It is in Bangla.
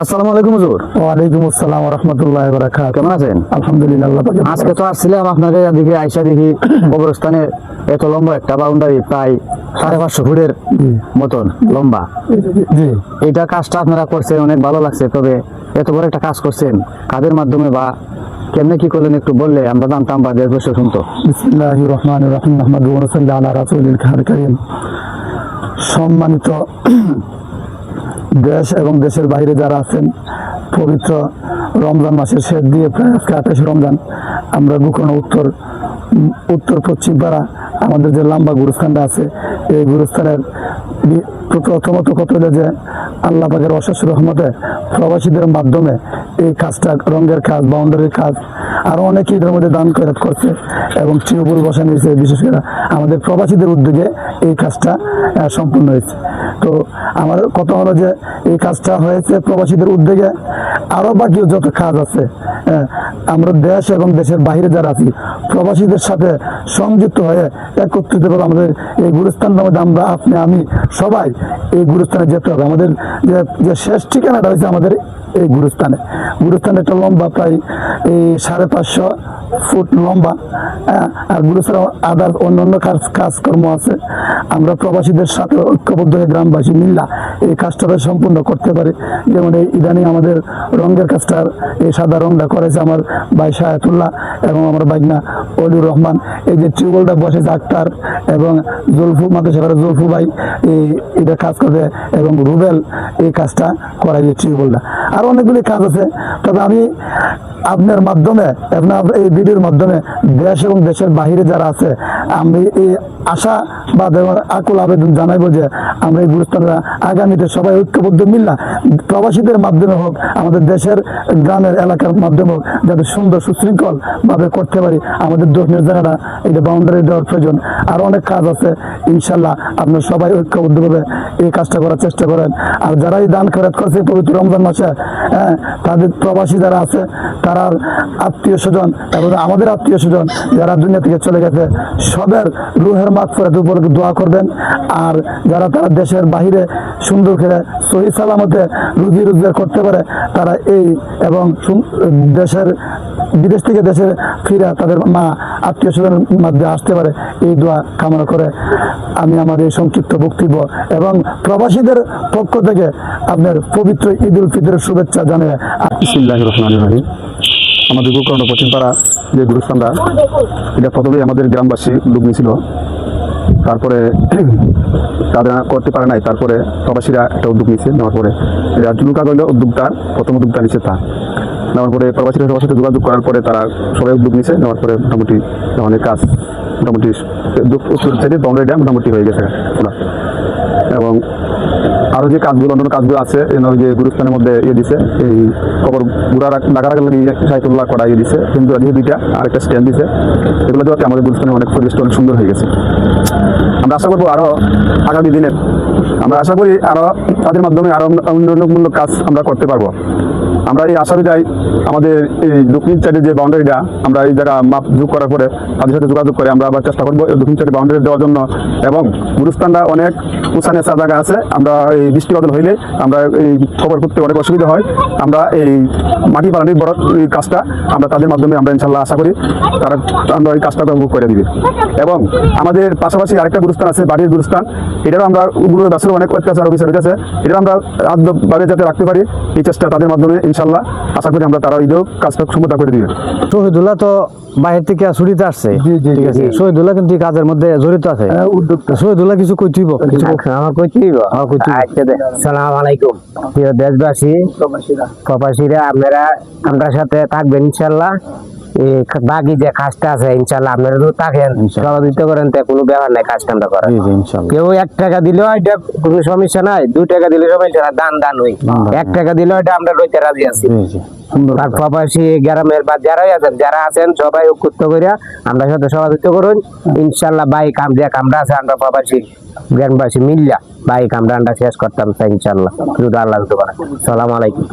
আসসালামু আলাইকুম হুজুর। ওয়ালাইকুম আসসালাম ওয়া রাহমাতুল্লাহি ওয়া বারাকাতুহু। কেমন আছেন? আলহামদুলিল্লাহ, আল্লাহ পাকের আজকে তো আসছিলাম আপনাদের এদিকে আইসা দেখি কবরস্থানে এত লম্বা একটা বাউন্ডারি, প্রায় 550 ফুটের মতন লম্বা। জি, এইটা কাজটা আপনারা করছেন, অনেক ভালো লাগছে। তবে এত বড় একটা কাজ করছেন, কাদের মাধ্যমে বা কেমনে কি করলেন একটু বললে আমরা জানতাম বা দেশ বসে শুনতো। বিসমিল্লাহির রহমানির রহিম। নাহমাদুহু ওয়া নুসাল্লি আলা রাসূলিল কারীম। সম্মানিত দেশ এবং দেশের বাইরে যারা আছেন, পবিত্র রমজান মাসের শেষ দিয়ে প্রায় আজকে 28 রমজান, আমরা গোকর্ণ উত্তর পশ্চিম পাড়া আমাদের যে লম্বা গুরুস্থানটা আছে, এই গুরুস্থানের প্রথমত কথা হলো যে আল্লাহ পাকের অশেষ রহমতে প্রবাসীদের মাধ্যমে এই কাজটা, রঙের কাজ, বাউন্ডারির কাজ, আরও অনেকেই এদের মধ্যে দান খয়রাত করছে এবং টিউবওয়েল বসানো হয়েছে। বিশেষ করে আমাদের প্রবাসীদের উদ্যোগে এই কাজটা সম্পূর্ণ হয়েছে। তো আমার কথা হলো যে এই কাজটা হয়েছে প্রবাসীদের উদ্যোগে। আরও বাকি যত কাজ আছে, আমরা দেশ এবং দেশের বাইরে যারা আছি প্রবাসীদের সাথে সংযুক্ত হয়ে একত্রিত করে আমাদের এই গুরুস্থানের মধ্যে আমরা, আপনি, আমি সবাই এই গুরুস্থানে যেতে হবে। আমাদের যে শেষ ঠিকানাটা হয়েছে আমাদের এই গুরুস্থানে একটা লম্বা প্রায় এই 550 ফুট লম্বা। আর গুরুস্থানে আদার অন্যান্য কাজকর্ম আছে। আমরা প্রবাসীদের সাথে ঐক্যবদ্ধ হয়ে গ্রামবাসী মিল্লা এই কাজটা সম্পূর্ণ করতে পারি। যেমন এই ইদানিং আমাদের রঙের কাজটা, এই সাদা রঙটা করেছে আমার ভাই শাহাতুল্লাহ এবং আমার বাইকনা অলিউর রহমান। এই যে টিউবওয়েলটা বসেছে আক্তার এবং জলফু মাদ্রাসার জলফু ভাই এটা কাজ করবে এবং রুবেল এই কাজটা করাই, এই টিউবওয়েলটা। আর অনেকগুলি কাজ আছে। তবে আমি আপনার মাধ্যমে, আপনার এই ভিডিওর মাধ্যমে দেশ এবং দেশের বাহিরে যারা আছে, আমি এই আশা বা আকুল আবেদন জানাইব যে আমরা এই গুরুস্থানরা আগামীতে সবাই ঐক্যবদ্ধ মিল্লা প্রবাসীদের মাধ্যমে হোক, আমাদের দেশের গ্রামের এলাকার মাধ্যমে হোক, যাতে সুন্দর সুশৃঙ্খল ভাবে করতে পারি। আমাদের ধর্মীয় জায়গাটা এটা বাউন্ডারি দেওয়ার প্রয়োজন। আর অনেক কাজ আছে, ইনশাল্লাহ আপনারা সবাই ঐক্যবদ্ধভাবে এই কাজটা করার চেষ্টা করেন। আর যারা এই দান খয়রাত করছে পবিত্র রমজান মাসে, তাদের প্রবাসী যারা আছে, তারা আত্মীয় স্বজন এবং আমাদের আত্মীয় স্বজন যারা দুনিয়া থেকে চলে গেছে, সবের রুহের মাগফিরাতের উপর দোয়া করবেন। আর যারা তারা দেশের বাহিরে সুন্দর করে সহি সালামতে রুজি রোজগার করতে পারে, তারা এই এবং দেশের বিদেশ থেকে দেশে ফিরে তাদের মা আত্মীয় স্বজনের মধ্যে আসতে পারে, এই দোয়া কামনা করে আমি আমার এই সংক্ষিপ্ত বক্তব্য এবং প্রবাসীদের পক্ষ থেকে আপনার পবিত্র ঈদ উল ফিতরের শুভেচ্ছা জানিয়ে। বিসমিল্লাহির রহমানির রহিম। আমাদের গোকর্ণ পশ্চিমপাড়া যে গুরুস্থানটা, এটা প্রথমেই আমাদের গ্রামবাসী উদ্যোগ নিয়েছিল। তারপরে তারা করতে পারে নাই, তারপরে প্রবাসীরা একটা উদ্যোগ নিয়েছে। নেওয়ার পরে রাজুলুকা হইল উদ্যোগটা, প্রথম উদ্যোগটা নিচ্ছে তা। নেওয়ার পরে প্রবাসীরা সবার সাথে যোগাযোগ করার পরে তারা সবাই উদ্যোগ নিয়েছে। নেওয়ার পরে মোটামুটি অনেক কাজ, মোটামুটি বাউন্ডারিটা মোটামুটি হয়ে গেছে ওরা। এবং আরও যে কাজগুলো, অন্যান্য কাজগুলো আছে, যে গুরুস্থানের মধ্যে দিছে, এই কবর গুড়া লাগার সাইতুল্লাহ করা দিছে, কিন্তু দিয়ে দুইটা আরেকটা স্ট্যান্ড দিছে। এগুলো দেওয়াতে আমাদের গুরুস্থানের অনেক পরিবেশটা অনেক সুন্দর হয়ে গেছে। আমরা আশা করবো আরও আগামী দিনে, আমরা আশা করি আরও তাদের মাধ্যমে আরও উন্নয়নমূলক কাজ আমরা করতে পারবো। আমরা এই আশা অনুযায়ী আমাদের এই দক্ষিণ সাইডের যে বাউন্ডারিটা, আমরা এই জায়গা মাপ যোগ করার পরে তাদের সাথে যোগাযোগ করে আমরা আবার চেষ্টা করবো দক্ষিণ সাইডে বাউন্ডারি দেওয়ার জন্য। এবং গুরুস্থানটা অনেক উঁচা নেচা জায়গা আছে, আমরা এই বৃষ্টি বাদল হইলে আমরা এই খবর করতে অনেক অসুবিধা হয়। আমরা এই মাটি বানানির বড় এই কাজটা আমরা তাদের মাধ্যমে আমরা ইনশাল্লাহ আশা করি তারা আমরা এই কাজটা উপভোগ করে দিবে। এবং আমাদের পাশাপাশি আরেকটা গুরুস্থান আছে, বাড়ির গুরুস্থান। এটারও আমরা গুরু দাসের অনেক অত্যাচার অফিসার হইতেছে, এটা আমরা আদভাবে যাতে রাখতে পারি, এই চেষ্টা তাদের মাধ্যমে ইনশাল্লাহ আশা করি আমরা তারা ঈদও কাজটা ক্ষমতা করে দিবে। শহীদুল্লাহ তো বাইরে থেকে ছুটিতে আসছে, ঠিক আছে। শহীদুল্লাহ কিন্তু এই কাজের মধ্যে জড়িত আছে। শহীদুল্লাহ কিছু কইতেইব, আমার কইতেইব। আসসালামু আলাইকুম প্রিয় দেশবাসী, প্রবাসীরা, আপনারা আমরা সাথে থাকবেন ইনশাল্লাহ। বাকি যে কাজটা আছে ইনশাল্লাহ আপনারা তো থাকেন, সহযোগিতা করেন, তো কোনো ব্যাপার নাই, কাজটা আমরা করেন। কেউ 1 টাকা দিলেও এটা কোনো সমস্যা নাই, 2 টাকা দিলে সমস্যা নাই, দান হই। 1 টাকা দিলেও এটা আমরা রইতে রাজি আছি। আর প্রবাসী গ্রামের বা যারা আছেন সবাই ঐক্যবদ্ধ করিয়া আমরা সাথে সহযোগিতা করুন ইনশাল্লাহ। বাইক যে কামরা আছে আমরা প্রবাসী গ্রামবাসী মিল্লা বাইক আমরা শেষ করতাম ইনশাল্লাহ। আল্লাহ। সালাম আলাইকুম।